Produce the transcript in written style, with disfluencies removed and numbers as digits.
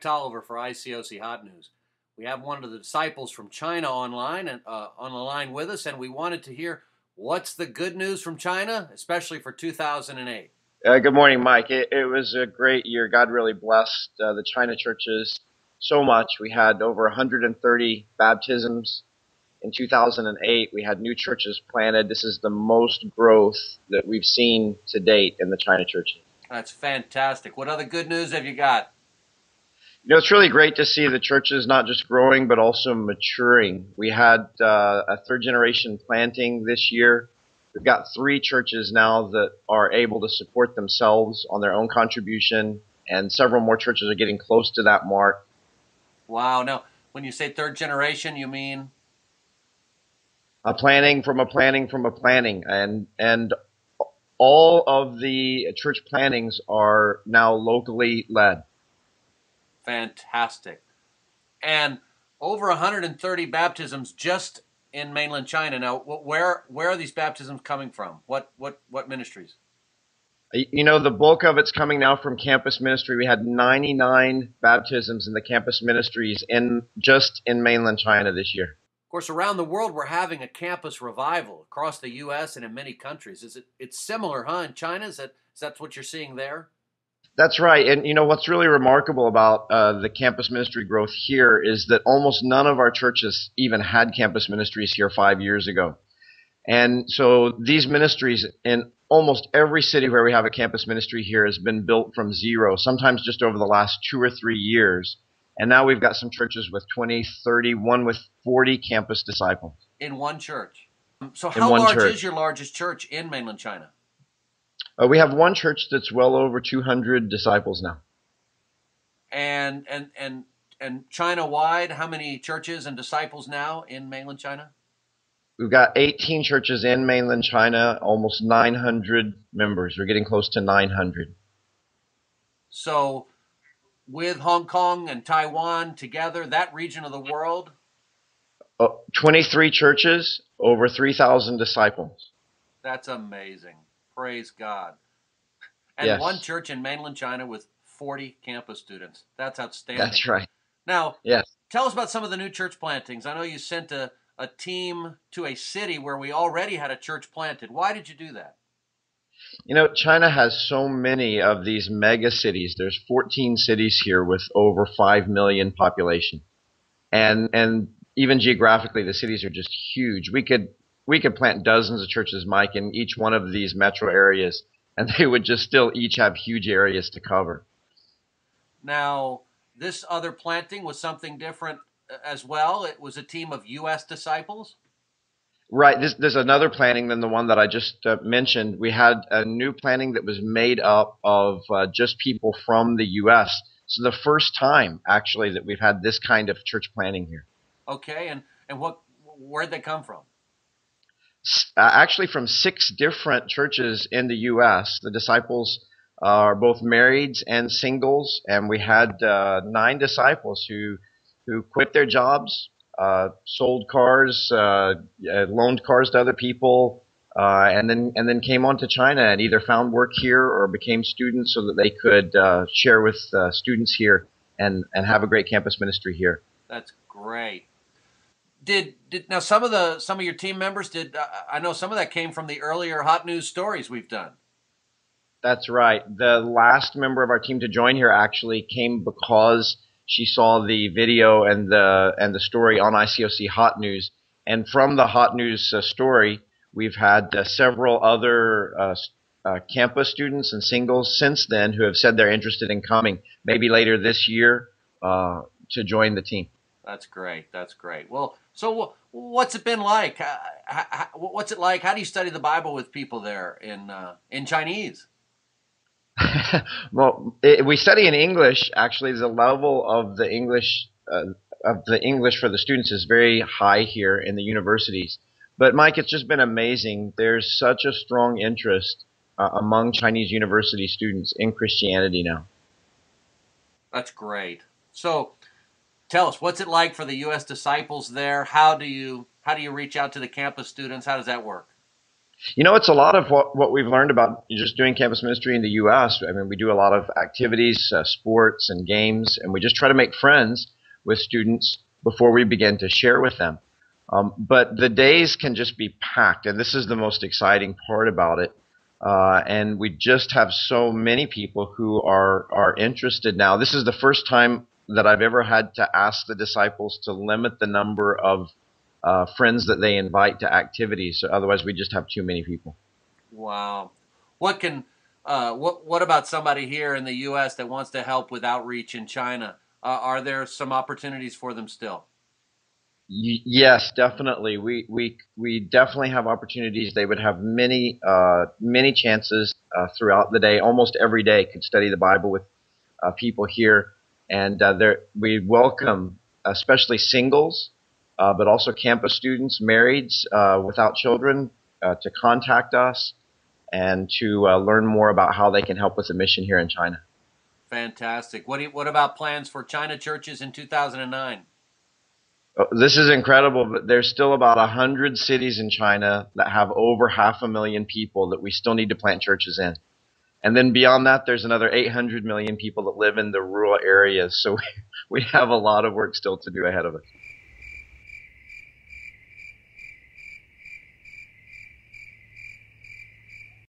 Tolliver for ICOC Hot News. We have one of the disciples from China online and on the line with us, and we wanted to hear what's the good news from China, especially for 2008. Good morning, Mike. It was a great year. God really blessed the China churches so much. We had over 130 baptisms in 2008. We had new churches planted. This is the most growth that we've seen to date in the China churches. That's fantastic. What other good news have you got? You know, it's really great to see the churches not just growing, but also maturing. We had a third generation planting this year. We've got 3 churches now that are able to support themselves on their own contribution, and several more churches are getting close to that mark. Wow. Now, when you say third generation, you mean? A planning from a planning from a planning. And all of the church plannings are now locally led. Fantastic. And over 130 baptisms just in mainland China. Now, where are these baptisms coming from? What ministries? You know, the bulk of it's coming now from campus ministry. We had 99 baptisms in the campus ministries just in mainland China this year. Of course, around the world, we're having a campus revival across the U.S. and in many countries. It's similar, huh? In China, is that what you're seeing there? That's right. And you know, what's really remarkable about the campus ministry growth here is that almost none of our churches even had campus ministries here 5 years ago. And so these ministries in almost every city where we have a campus ministry here has been built from zero, sometimes just over the last 2 or 3 years. And now we've got some churches with 20, 30, one with 40 campus disciples. In one church. So how large is your largest church in mainland China? We have one church that's well over 200 disciples now. And China-wide, how many churches and disciples now in mainland China? We've got 18 churches in mainland China, almost 900 members. We're getting close to 900. So with Hong Kong and Taiwan together, that region of the world? 23 churches, over 3,000 disciples. That's amazing. Praise God. And yes. One church in mainland China with 40 campus students. That's outstanding. That's right. Now, yes. Tell us about some of the new church plantings. I know you sent a team to a city where we already had a church planted. Why did you do that? You know, China has so many of these mega cities. There's 14 cities here with over 5 million population. And even geographically, the cities are just huge. We could plant dozens of churches, Mike, in each one of these metro areas, and they would just still each have huge areas to cover. Now, this other planting was something different as well. It was a team of U.S. disciples? Right. There's another planting than the one that I just mentioned. We had a new planting that was made up of just people from the U.S. So the first time, actually, that we've had this kind of church planting here. Okay. And where'd they come from? Actually, from 6 different churches in the U.S. The disciples are both marrieds and singles, and we had 9 disciples who quit their jobs, sold cars, loaned cars to other people, and then came on to China and either found work here or became students so that they could share with students here and have a great campus ministry here. That's great. Did now some of your team members I know some of that came from the earlier Hot News stories we've done. That's right. The last member of our team to join here actually came because she saw the video and the story on ICOC Hot News, and from the Hot News story, we've had several other campus students and singles since then who have said they're interested in coming, maybe later this year, to join the team. That's great. That's great. Well, so what's it been like? What's it like? How do you study the Bible with people there in Chinese? Well, we study in English. Actually, the level of the English for the students is very high here in the universities. But Mike, it's just been amazing. There's such a strong interest among Chinese university students in Christianity now. That's great. So, tell us, what's it like for the U.S. disciples there? How do you reach out to the campus students? How does that work? It's a lot of what we've learned about just doing campus ministry in the U.S. I mean, we do a lot of activities, sports, and games, and we just try to make friends with students before we begin to share with them. But the days can just be packed, and this is the most exciting part about it. And we just have so many people who are interested now. This is the first time that I've ever had to ask the disciples to limit the number of friends that they invite to activities. So otherwise, we just have too many people. Wow. What about somebody here in the U.S. that wants to help with outreach in China? Are there some opportunities for them still? Yes, definitely. We definitely have opportunities. They would have many chances throughout the day. Almost every day could study the Bible with people here, and we welcome especially singles, but also campus students, marrieds without children, to contact us and to learn more about how they can help with the mission here in China. Fantastic. What about plans for China churches in 2009? This is incredible, but there's still about 100 cities in China that have over 500,000 people that we still need to plant churches in. And then beyond that, there's another 800 million people that live in the rural areas. So we have a lot of work still to do ahead of us.